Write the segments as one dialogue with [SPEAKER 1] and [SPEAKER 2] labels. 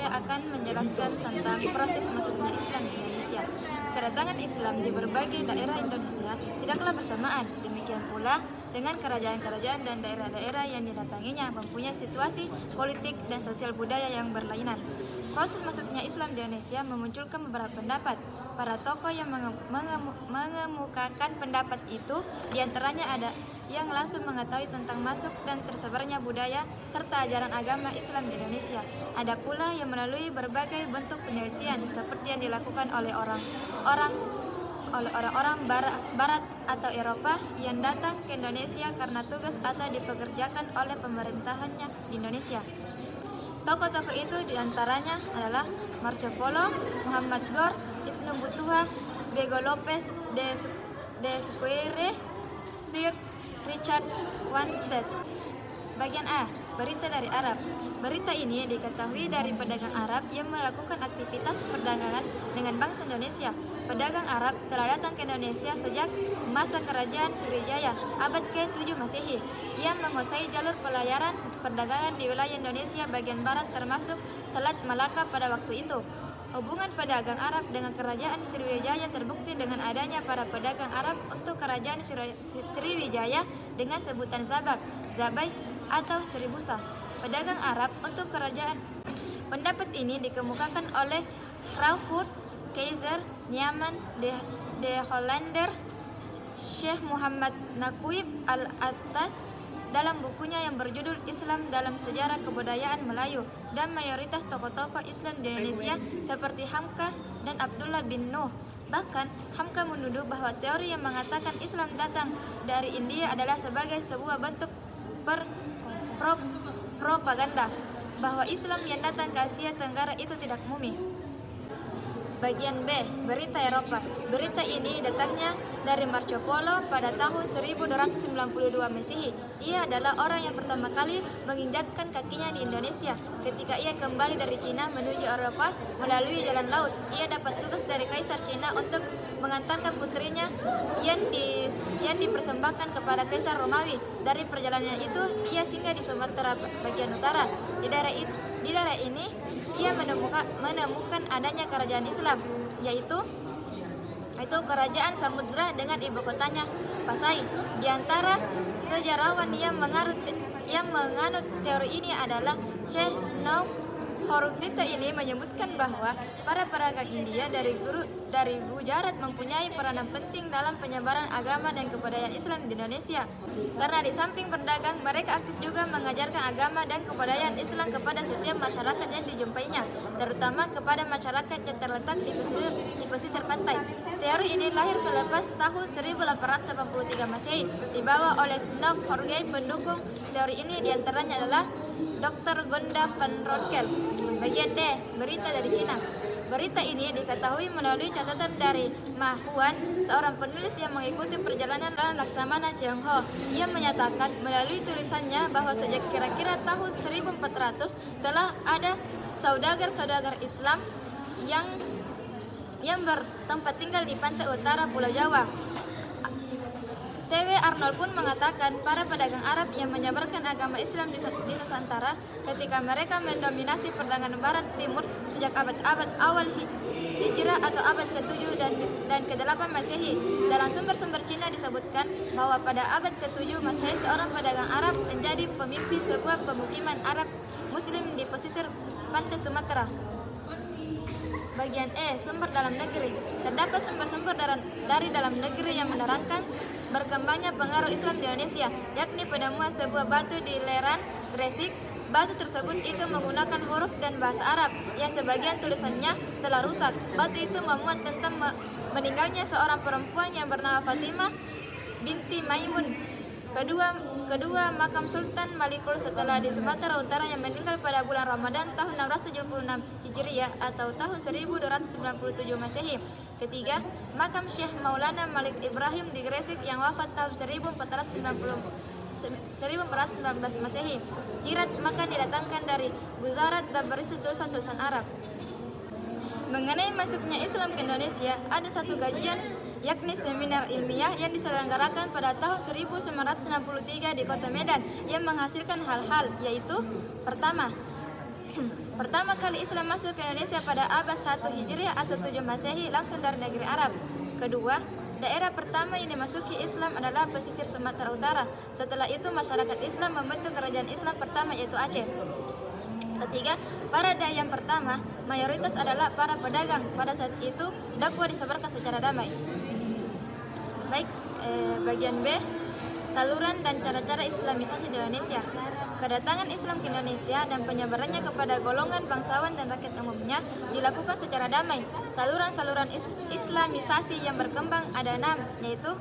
[SPEAKER 1] saya akan menjelaskan tentang proses masuknya Islam di Indonesia. Kedatangan Islam di berbagai daerah Indonesia tidaklah bersamaan. Demikian pula dengan kerajaan-kerajaan dan daerah-daerah yang didatanginya mempunyai situasi politik dan sosial budaya yang berlainan. Proses masuknya Islam di Indonesia memunculkan beberapa pendapat. Para tokoh yang mengemukakan pendapat itu diantaranya ada yang langsung mengetahui tentang masuk dan tersebarnya budaya serta ajaran agama Islam di Indonesia. Ada pula yang melalui berbagai bentuk penelitian seperti yang dilakukan oleh orang-orang barat atau Eropa yang datang ke Indonesia karena tugas atau dipekerjakan oleh pemerintahannya di Indonesia. Tokoh-tokoh itu diantaranya adalah Marco Polo, Muhammad Gor, Ibnu Butuha, Bego Lopez de Squire, Sir Richard Wanstead. Bagian A. Berita dari Arab. Berita ini diketahui dari pedagang Arab yang melakukan aktivitas perdagangan dengan bangsa Indonesia. Pedagang Arab telah datang ke Indonesia sejak masa kerajaan Sriwijaya abad ke-7 Masehi. Ia menguasai jalur pelayaran perdagangan di wilayah Indonesia bagian barat termasuk Selat Malaka pada waktu itu. Hubungan pedagang Arab dengan kerajaan Sriwijaya terbukti dengan adanya para pedagang Arab untuk kerajaan Sriwijaya dengan sebutan Zabak, Zabai, atau Seribusa. Pedagang Arab untuk kerajaan. Pendapat ini dikemukakan oleh Crawford, Kaiser, Nyaman, de Hollander, Syekh Muhammad Naquib al-Attas dalam bukunya yang berjudul Islam dalam Sejarah Kebudayaan Melayu, dan mayoritas tokoh-tokoh Islam di Indonesia seperti Hamka dan Abdullah bin Nuh. Bahkan Hamka menuduh bahwa teori yang mengatakan Islam datang dari India adalah sebagai sebuah bentuk propaganda bahwa Islam yang datang ke Asia Tenggara itu tidak mumi. Bagian B. Berita Eropa. Berita ini datangnya dari Marco Polo pada tahun 1292 Masehi. Ia adalah orang yang pertama kali menginjakkan kakinya di Indonesia. Ketika ia kembali dari Cina menuju Eropa melalui jalan laut, ia dapat tugas dari Kaisar Cina untuk mengantarkan putrinya yang dipersembahkan kepada Kaisar Romawi. Dari perjalanan itu, ia singgah di Sumatera bagian utara. Di daerah ini ia menemukan adanya kerajaan Islam, yaitu kerajaan Samudra dengan ibu kotanya Pasai. Di antara sejarawan yang menganut teori ini adalah Chetnaud. Berita ini menyebutkan bahwa para pedagang India dari Gujarat mempunyai peranan penting dalam penyebaran agama dan kebudayaan Islam di Indonesia. Karena di samping berdagang, mereka aktif juga mengajarkan agama dan kebudayaan Islam kepada setiap masyarakat yang dijumpainya, terutama kepada masyarakat yang terletak di pesisir pantai. Teori ini lahir selepas tahun 1883 Masehi, dibawa oleh Snow Horgey. Pendukung teori ini diantaranya adalah Dr. Gonda van Ronkel. Bagian D. Berita dari Cina. Berita ini diketahui melalui catatan dari Ma Huan, seorang penulis yang mengikuti perjalanan Laksamana Tionghoa. Ia menyatakan melalui tulisannya bahwa sejak kira-kira tahun 1400 telah ada saudagar-saudagar Islam yang bertempat tinggal di pantai utara Pulau Jawa. T.W. Arnold pun mengatakan para pedagang Arab yang menyebarkan agama Islam di Nusantara ketika mereka mendominasi perdagangan barat timur sejak abad-abad awal Hijrah atau abad ke-7 dan ke-8 Masehi. Dalam sumber-sumber Cina disebutkan bahwa pada abad ke-7 Masehi seorang pedagang Arab menjadi pemimpin sebuah pemukiman Arab Muslim di pesisir pantai Sumatera. Bagian E. Sumber dalam negeri. Terdapat sumber-sumber dari dalam negeri yang menerangkan berkembangnya pengaruh Islam di Indonesia, yakni penemuan sebuah batu di lereng Gresik. Batu tersebut itu menggunakan huruf dan bahasa Arab yang sebagian tulisannya telah rusak. Batu itu memuat tentang meninggalnya seorang perempuan yang bernama Fatimah binti Maimun, kedua makam Sultan Malikul setelah di Sumatera Utara yang meninggal pada bulan Ramadan tahun 676 Hijriah atau tahun 1297 Masehi. Ketiga, makam Syekh Maulana Malik Ibrahim di Gresik yang wafat tahun 1419 Masehi. Jirat makan didatangkan dari Gujarat dan berisi tulisan-tulisan Arab. Mengenai masuknya Islam ke Indonesia, ada satu kajian yakni seminar ilmiah yang diselenggarakan pada tahun 1963 di Kota Medan yang menghasilkan hal-hal, yaitu pertama, Pertama kali Islam masuk ke Indonesia pada abad 1 Hijriah atau 7 Masehi langsung dari negeri Arab. Kedua, daerah pertama yang dimasuki Islam adalah pesisir Sumatera Utara. Setelah itu masyarakat Islam membentuk kerajaan Islam pertama yaitu Aceh. Ketiga, para dai yang pertama mayoritas adalah para pedagang. Pada saat itu dakwah disebarkan secara damai. Baik, bagian B, saluran dan cara-cara Islamisasi di Indonesia. Kedatangan Islam ke Indonesia dan penyebarannya kepada golongan bangsawan dan rakyat umumnya dilakukan secara damai. Saluran-saluran Islamisasi yang berkembang ada 6, yaitu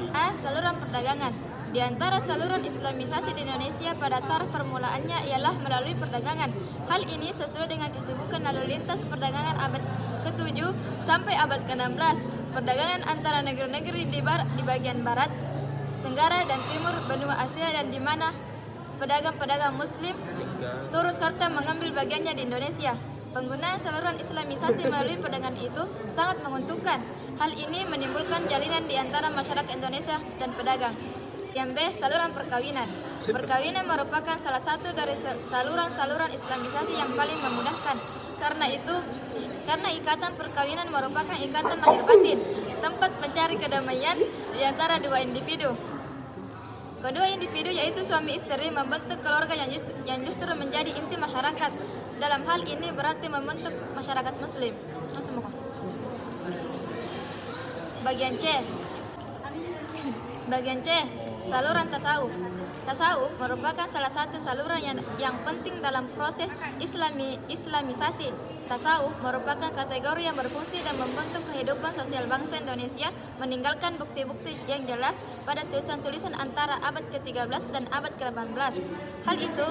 [SPEAKER 1] A. Saluran perdagangan. Di antara saluran Islamisasi di Indonesia pada taraf permulaannya ialah melalui perdagangan. Hal ini sesuai dengan kesibukan lalu lintas perdagangan abad ke-7 sampai abad ke-16. Perdagangan antara negeri-negeri di bagian barat, tenggara dan timur benua Asia dan di mana pedagang-pedagang muslim turut serta mengambil bagiannya di Indonesia. Penggunaan saluran Islamisasi melalui perdagangan itu sangat menguntungkan. Hal ini menimbulkan jalinan di antara masyarakat Indonesia dan pedagang. Yang B, saluran perkawinan. Perkawinan merupakan salah satu dari saluran-saluran Islamisasi yang paling memudahkan. Karena ikatan perkawinan merupakan ikatan lahir batin, tempat mencari kedamaian di antara dua individu. Kedua individu yaitu suami istri membentuk keluarga yang justru menjadi inti masyarakat. Dalam hal ini berarti membentuk masyarakat muslim. Bagian C, saluran tasawuf. Tasawuf merupakan salah satu saluran yang penting dalam proses Islamisasi. Tasawuf merupakan kategori yang berfungsi dan membentuk kehidupan sosial bangsa Indonesia, meninggalkan bukti-bukti yang jelas pada tulisan-tulisan antara abad ke-13 dan abad ke-18. Hal itu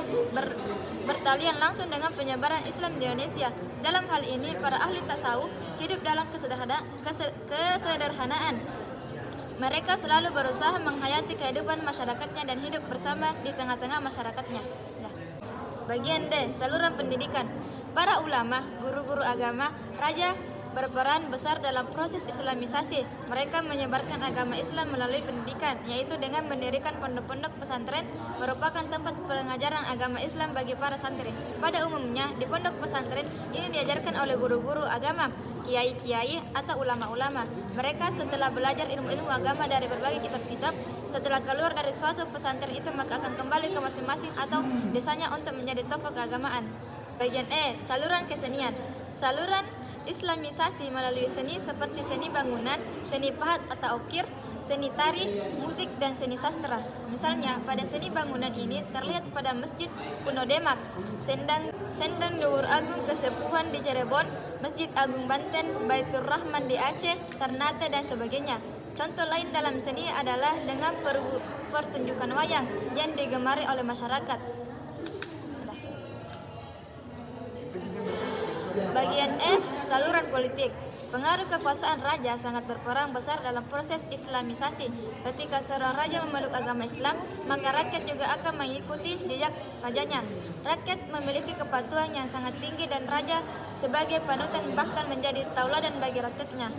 [SPEAKER 1] bertalian langsung dengan penyebaran Islam di Indonesia. Dalam hal ini, para ahli tasawuf hidup dalam kesederhanaan. Mereka selalu berusaha menghayati kehidupan masyarakatnya dan hidup bersama di tengah-tengah masyarakatnya. Bagian D, saluran pendidikan. Para ulama, guru-guru agama, raja berperan besar dalam proses Islamisasi. Mereka menyebarkan agama Islam melalui pendidikan, yaitu dengan mendirikan pondok-pondok pesantren merupakan tempat pengajaran agama Islam bagi para santri. Pada umumnya, di pondok pesantren ini diajarkan oleh guru-guru agama, kiai-kiai atau ulama-ulama. Mereka setelah belajar ilmu-ilmu agama dari berbagai kitab-kitab, setelah keluar dari suatu pesantren itu maka akan kembali ke masing-masing atau desanya untuk menjadi tokoh keagamaan. Bagian E, saluran kesenian. Saluran Islamisasi melalui seni seperti seni bangunan, seni pahat atau ukir, seni tari, musik, dan seni sastra. Misalnya, pada seni bangunan ini terlihat pada Masjid Kuno Demak, Sendang Duur Agung Kesepuhan di Cirebon, Masjid Agung Banten, Baitur Rahman di Aceh, Ternate, dan sebagainya. Contoh lain dalam seni adalah dengan pertunjukan wayang yang digemari oleh masyarakat. Bagian F, saluran politik. Pengaruh kekuasaan raja sangat berperan besar dalam proses Islamisasi. Ketika seorang raja memeluk agama Islam, maka rakyat juga akan mengikuti jejak rajanya. Rakyat memiliki kepatuhan yang sangat tinggi dan raja sebagai panutan bahkan menjadi tauladan bagi rakyatnya.